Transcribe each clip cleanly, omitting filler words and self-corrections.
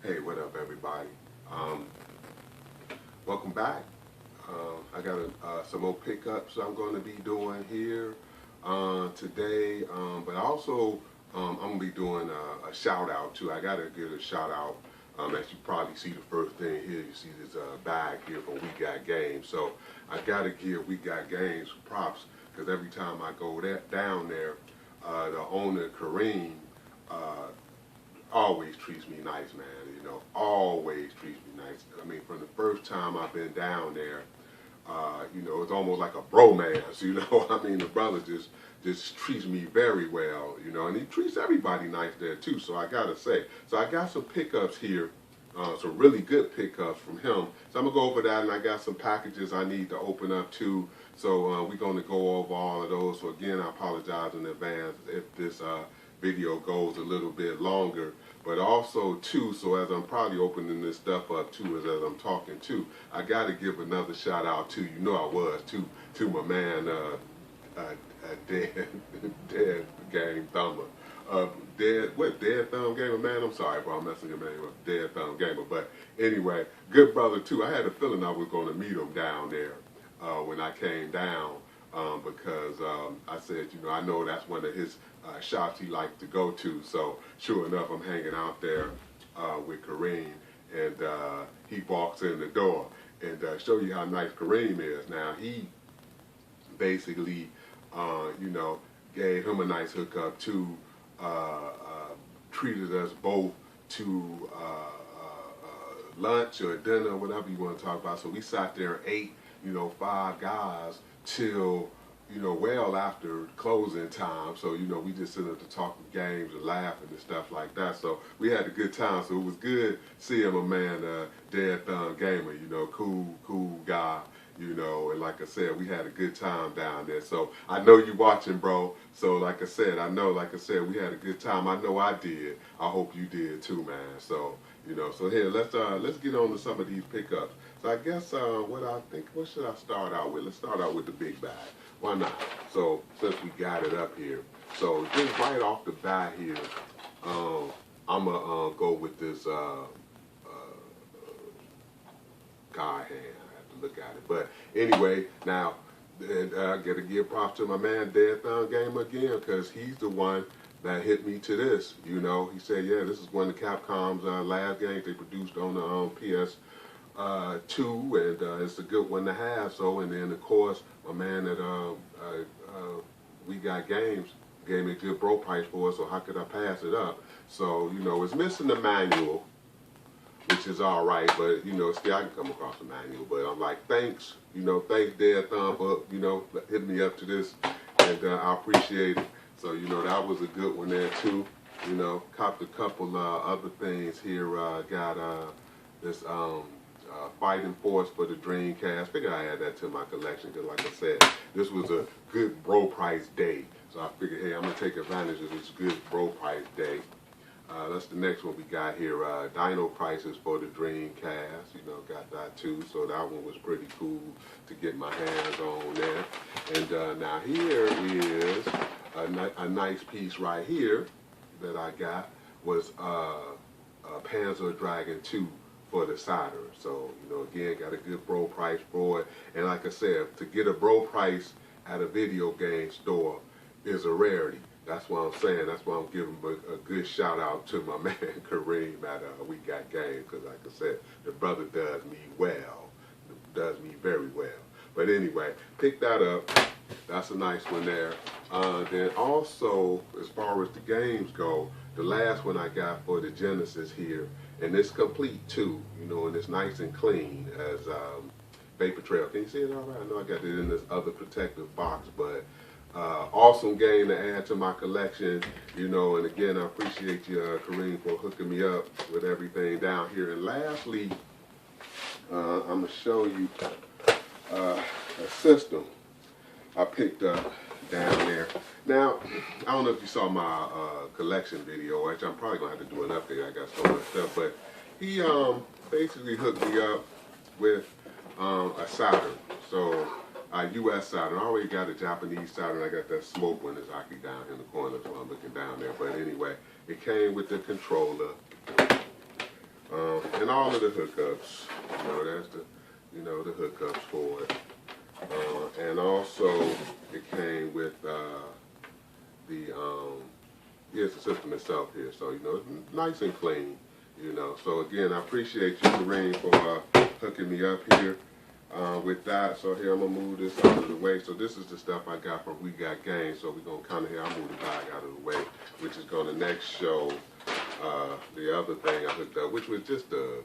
Hey, what up, everybody? Welcome back. I got some more pickups I'm going to be doing here today, but also I'm going to be doing a shout out too. I got to give a shout out. As you probably see the first thing here, you see this bag here from We Got Games. So I got to give We Got Games props because every time I go down there, the owner, Kareem, always treats me nice, man. You know, always treats me nice. I mean, from the first time I've been down there, you know, it's almost like a bromance. You know, I mean, the brother just treats me very well. You know, and he treats everybody nice there too. So I gotta say, so I got some pickups here. Some really good pickups from him. So I'm gonna go over that, and I got some packages I need to open up too. So we're gonna go over all of those. So again, I apologize in advance if this video goes a little bit longer. But also too, so as I'm probably opening this stuff up too, as I'm talking too, I gotta give another shout out to, you know I was, to my man, Dead Game Thumber. Dead Thumb Gamer, man, I'm sorry, bro, I'm messing your name up, Dead Thumb Gamer. But anyway, good brother too. I had a feeling I was gonna meet him down there when I came down. Because I said, you know, I know that's one of his shops he likes to go to. So sure enough, I'm hanging out there with Kareem, and he walks in the door. And show you how nice Kareem is. Now, he basically, you know, gave him a nice hookup too, treated us both to lunch or dinner, whatever you want to talk about. So we sat there and ate, you know, 5 guys till, you know, well after closing time. So, you know, we just sitting up to talking games and laughing and stuff like that. So we had a good time. So it was good seeing my man, Dead Thumb Gamer, you know, cool guy, you know, and like I said, we had a good time down there. So I know you watching, bro. So like I said, we had a good time. I know I did. I hope you did too, man. So, you know, so here, let's get on to some of these pickups. So I guess what should I start out with? Let's start out with the big bag. Why not? So since we got it up here, so just right off the bat here, I'm gonna go with this guy hand. I have to look at it, but anyway, now I gotta give props to my man Dead Thumb Gamer again, because he's the one that hit me to this. You know, he said, yeah, this is one of Capcom's last games they produced on the PS2, and it's a good one to have. So, and then of course, my man at We Got Games gave me a good bro price for it. So how could I pass it up? So, you know, it's missing the manual, which is all right, but you know, still I can come across the manual. But I'm like, thanks, you know, thanks Dead Thumb for, you know, hitting me up to this, and I appreciate it. So, you know, that was a good one there too. You know, copped a couple other things here. Got this Fighting Force for the Dreamcast. Figured I add that to my collection because, like I said, this was a good bro price day. So I figured, hey, I'm gonna take advantage of this good bro price day. That's the next one we got here. Dino prices for the Dreamcast. You know, got that too. So that one was pretty cool to get my hands on there. And now here is a nice piece right here that I got was Panzer Dragon 2 for the Saturn. So, you know, again, got a good bro price for it. And like I said, to get a bro price at a video game store is a rarity. That's what I'm saying. That's why I'm giving a good shout out to my man Kareem at We Got Games, because like I said, the brother does me well. Does me very well. But anyway, pick that up. That's a nice one there. Then also, as far as the games go, the last one I got for the Genesis here, and it's complete too, you know, and it's nice and clean as Vapor Trail. Can you see it all right? I know I got it in this other protective box, but awesome game to add to my collection, you know, and again, I appreciate you, Kareem, for hooking me up with everything down here. And lastly, I'm going to show you a system I picked up down there. Now, I don't know if you saw my collection video, which I'm probably going to have to do an update. I got so much stuff, but he basically hooked me up with a Saturn. So, a U.S. Saturn. I already got a Japanese Saturn. I got that smoke one that's actually down in the corner, so I'm looking down there. But anyway, it came with the controller. and all of the hookups. You know, that's the, you know, the hookups for it. And also, it came with here's the system itself here. So, you know, it's nice and clean, you know. So, again, I appreciate you, Kareem, for hooking me up here with that. So, here, I'm going to move this out of the way. So, this is the stuff I got from We Got Game. So, we're going to kind of, here, I'll move the bag out of the way, which is going to next show the other thing I hooked up, which was just the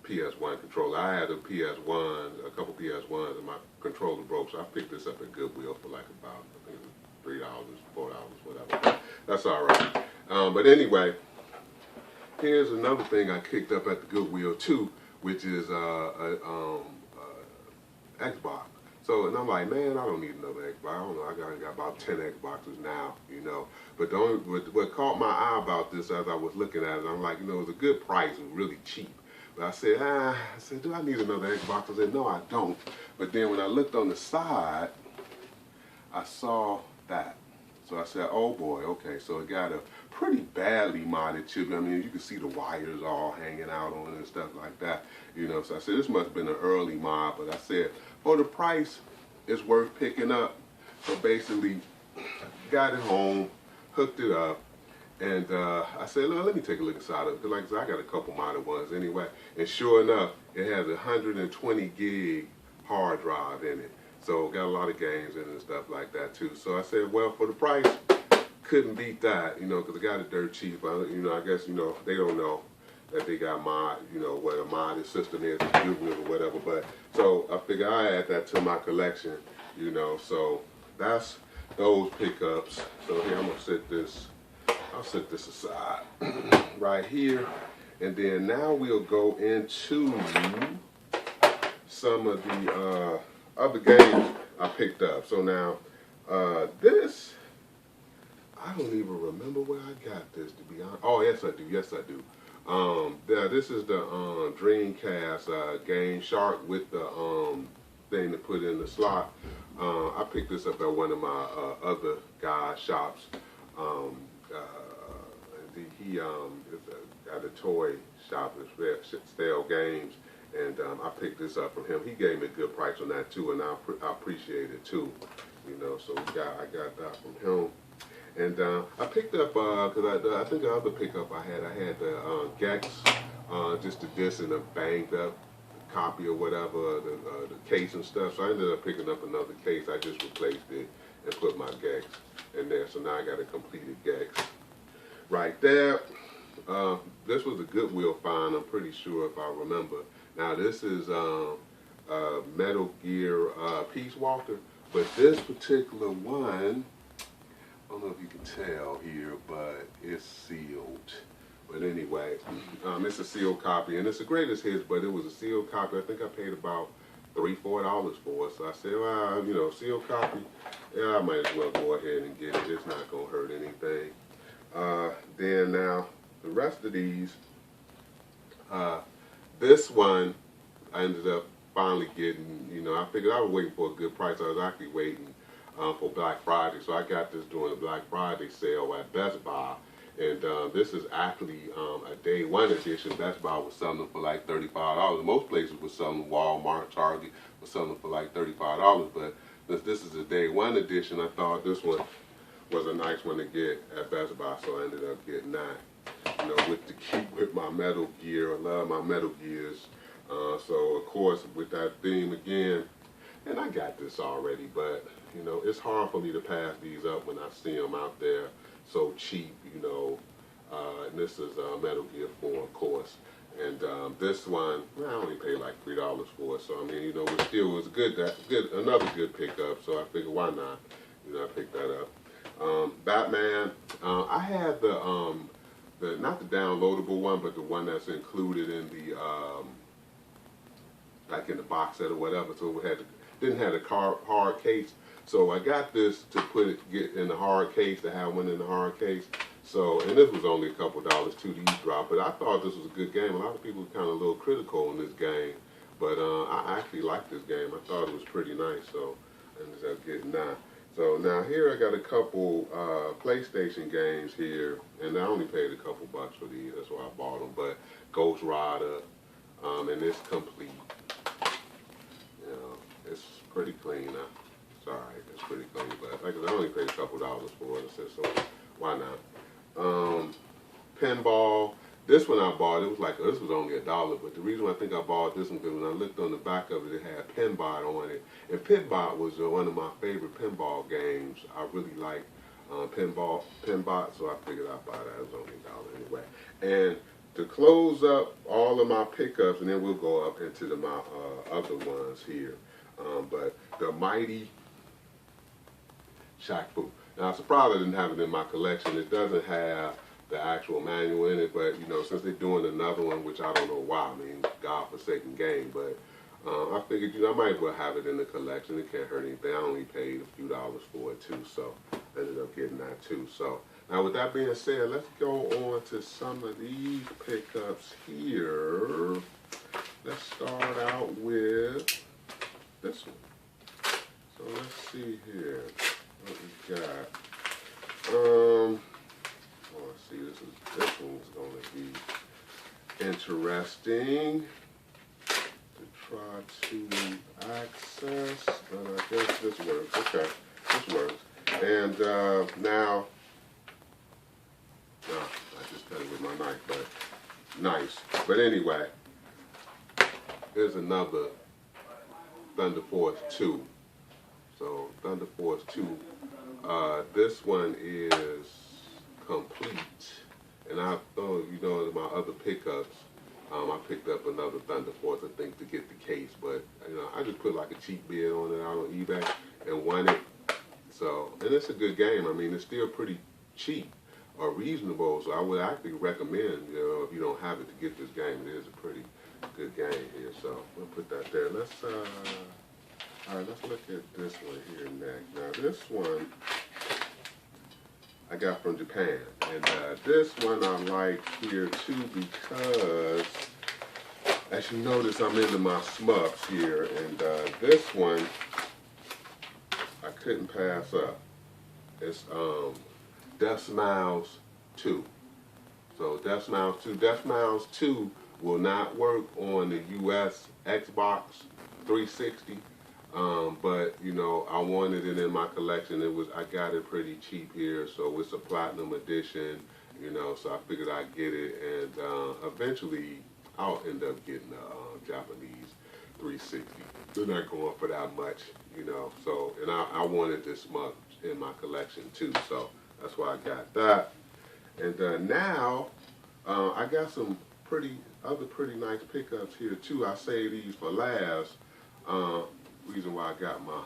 PS1 controller. I had a PS1, a couple PS1s, and my controller broke, so I picked this up at Goodwill for like about, I think it was $3, $4, whatever. That's all right. But anyway, here's another thing I picked up at the Goodwill too, which is Xbox. So, and I'm like, man, I don't need another Xbox. I don't know, I got about 10 Xboxes now, you know. But what caught my eye about this as I was looking at it, I'm like, you know, it was a good price, it was really cheap. But I said, do I need another Xbox? I said, no, I don't. But then when I looked on the side, I saw that. So I said, oh boy, okay, so it got a pretty badly modded chip. I mean, you can see the wires all hanging out on it and stuff like that, you know. So I said, this must have been an early mod, but I said, for the price, it's worth picking up. So basically, got it home, hooked it up, and I said, look, let me take a look inside of it, because like I said, I got a couple modded ones anyway. And sure enough, it has a 120 gig hard drive in it. So got a lot of games in it and stuff like that too. So I said, well, for the price, couldn't beat that, you know, because I got it dirt cheap. You know, I guess, you know, they don't know that they got mod, you know, what a modded system is, Goodwill or whatever. But so I figured I add that to my collection, you know. So that's those pickups. So here I'm gonna set this. I'll set this aside right here, and then now we'll go into some of the other games I picked up. So now this, I don't even remember where I got this, to be honest. Oh, yes I do. Yes I do. This is the Dreamcast Game Shark with the thing to put in the slot. I picked this up at one of my other guys' shops. He got a toy shop that sell games, and I picked this up from him. He gave me a good price on that too, and I appreciate it too. You know, so I got that from him. And I picked up, because I think the other pickup I had the Gex, just the disc and a banged up copy or whatever, the case and stuff. So I ended up picking up another case. I just replaced it and put my Gex in there. So now I got a completed Gex right there. This was a Goodwill find, I'm pretty sure, if I remember. Now this is Metal Gear Peace Walker, but this particular one, I don't know if you can tell here, but it's sealed. But anyway, it's a sealed copy, and it's the greatest hits, but it was a sealed copy. I think I paid about $3, $4 for it. So I said, well, you know, sealed copy, yeah, I might as well go ahead and get it. It's not going to hurt anything. Then now, the rest of these, this one, I ended up finally getting, you know, I figured I was waiting for a good price. I was actually waiting for Black Friday. So I got this during the Black Friday sale at Best Buy. And this is actually a day one edition. Best Buy was selling them for like $35. Most places were selling, Walmart, Target was selling them for like $35. But since this is a day one edition, I thought this one was a nice one to get at Best Buy. So I ended up getting that. You know, with my Metal Gear. I love my Metal Gears. So of course with that theme again, and I got this already, but you know, it's hard for me to pass these up when I see them out there so cheap, you know. And this is Metal Gear 4, of course. And this one, well, I only paid like $3 for it. So I mean, you know, but still it was another good pickup. So I figured, why not? You know, I picked that up. Batman. I had the not the downloadable one, but the one that's included in the like in the box set or whatever. So it didn't have a hard case. So I got this to get in the hard case, to have one in the hard case. So, and this was only a couple dollars too, these dropped, but I thought this was a good game. A lot of people were kind of a little critical on this game, but I actually liked this game. I thought it was pretty nice, so I ended up getting that. So now here I got a couple PlayStation games here, and I only paid a couple bucks for these. That's why I bought them. But Ghost Rider, and it's complete. You know, it's pretty clean. Sorry, it's pretty clean. But like I said, I only paid a couple dollars for it. I said, so why not? Pinball. This one I bought, it was like, this was only $1, but the reason I think I bought this one, because when I looked on the back of it, it had Pinbot on it. And Pinbot was one of my favorite pinball games. I really like Pinbot, so I figured I'd buy that. It was only $1 anyway. And to close up all of my pickups, and then we'll go up into my other ones here. But the Mighty Shaq Fu. Now, I'm surprised I didn't have it in my collection. It doesn't have the actual manual in it, but you know, since they're doing another one, which I don't know why, I mean, God-forsaken game, but I figured, you know, I might as well have it in the collection. It can't hurt anything. I only paid a few dollars for it too, so I ended up getting that too. So now with that being said, let's go on to some of these pickups here. Let's start out with this one. So let's see here what we got. Let's see, this one's going to be interesting to try to access, but I guess this works. Okay, this works. And now, no, I just cut it with my knife, but nice. But anyway, here's another Thunder Force 2. So Thunder Force 2, this one is complete, and I thought, you know, in my other pickups, I picked up another Thunder Force, I think, to get the case, but you know, I just put like a cheap bid on it out on eBay and won it. So, and it's a good game. I mean, it's still pretty cheap or reasonable, so I would actually recommend, you know, if you don't have it, to get this game. It is a pretty good game here. So we'll put that there. Let's all right, let's look at this one here next. Now this one I got from Japan, and this one I like here too, because as you notice, I'm into my Smucks here, and this one I couldn't pass up. It's Death Smiles 2. So Death Smiles 2. Death Smiles 2 will not work on the US Xbox 360. But you know, I wanted it in my collection. I got it pretty cheap here, so it's a platinum edition. You know, so I figured I'd get it, and eventually I'll end up getting a Japanese 360. They're not going for that much, you know. So, and I wanted this much in my collection too, so that's why I got that. And now I got some other pretty nice pickups here too. I saved these for last. Reason why I got my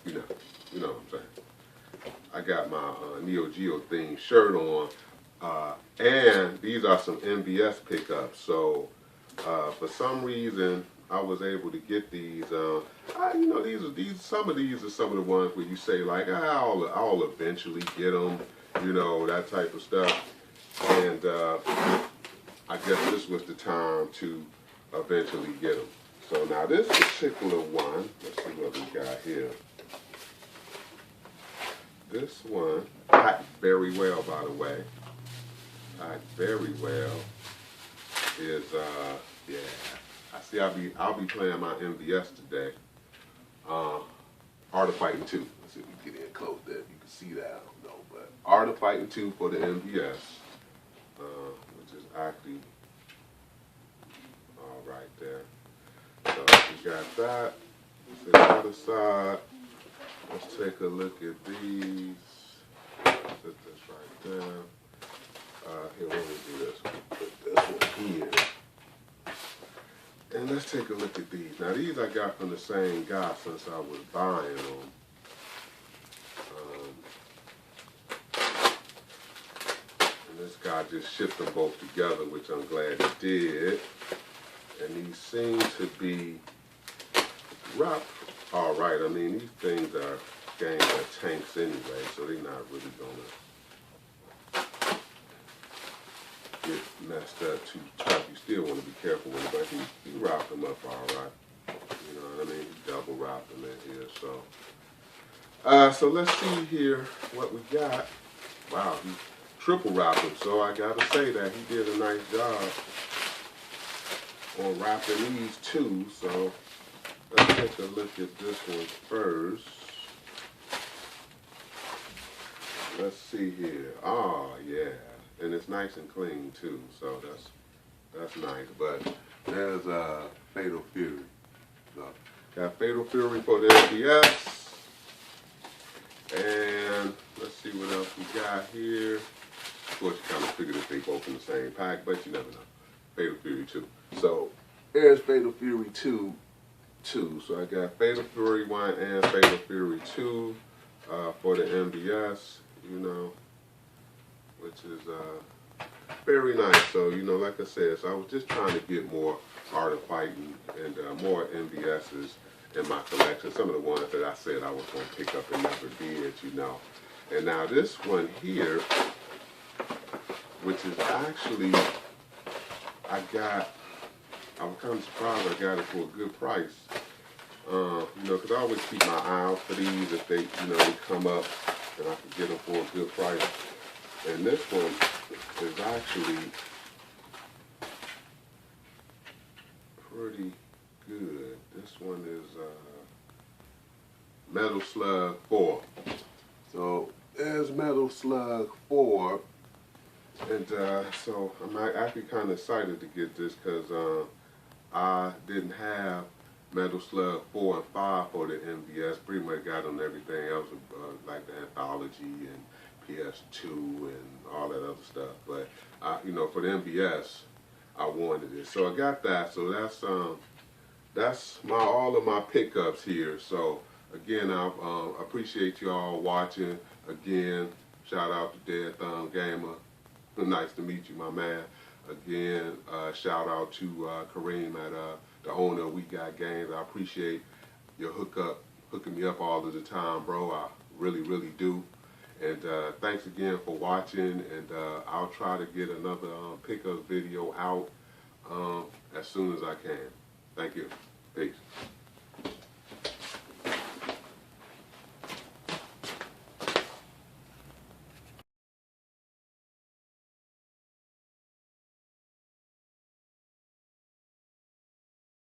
you know what I'm saying. I got my Neo Geo themed shirt on, and these are some MVS pickups. So for some reason I was able to get these. You know, some of these are some of the ones where you say like, I'll eventually get them. You know, that type of stuff. And I guess this was the time to eventually get them. So now this particular one, let's see what we got here. This one packed very well, by the way. Packed very well. Is yeah. I see. I'll be playing my MVS today. Art of Fighting 2. Let's see if we get in close there. If you can see that, I don't know, but Art of Fighting 2 for the MVS. Which is actually all right there. So we got that. To the other side, let's take a look at these. Put this right there. Here, let me do this. Put this one here. And let's take a look at these. Now these I got from the same guy since I was buying them. This guy just shipped them both together, which I'm glad he did. And these seem to be rough. All right, I mean, these things are games are tanks anyway, so they're not really gonna get messed up too tough. You still want to be careful with it, but he wrapped them up all right. You know what I mean? He double wrapped them in here. So let's see here what we got. Wow, he triple wrapped them. So I gotta say that he did a nice job on wrapping these two. So let's take a look at this one first. Let's see here. Oh yeah, and it's nice and clean too. So that's nice. But there's Fatal Fury. So got Fatal Fury for the MVS. And let's see what else we got here. Of course, you kind of figured if they both in the same pack, but you never know. Fatal Fury 2. So there's Fatal Fury 2. So I got Fatal Fury 1 and Fatal Fury 2 for the MVS, you know, which is very nice. So, you know, like I said, so I was just trying to get more Art of Fighting and more MVSs in my collection. Some of the ones that I said I was going to pick up and never did, you know. And now this one here, which is actually, I'm kind of surprised I got it for a good price. You know, because I always keep my eye out for these if they, you know, they come up and I can get them for a good price. And this one is actually pretty good. This one is Metal Slug 4. So there's Metal Slug 4. And so I'm actually kind of excited to get this because I didn't have Metal Slug 4 and 5 for the MVS. Pretty much got on everything else, like the Anthology and PS2 and all that other stuff. But you know, for the MVS, I wanted it, so I got that. So that's all of my pickups here. So again, I appreciate you all watching. Again, shout out to Dead Thumb Gamer. Nice to meet you, my man. Again, shout out to Kareem at the owner of We Got Games. I appreciate your hooking me up all of the time, bro. I really, really do. And thanks again for watching. And I'll try to get another pickup video out as soon as I can. Thank you. Peace.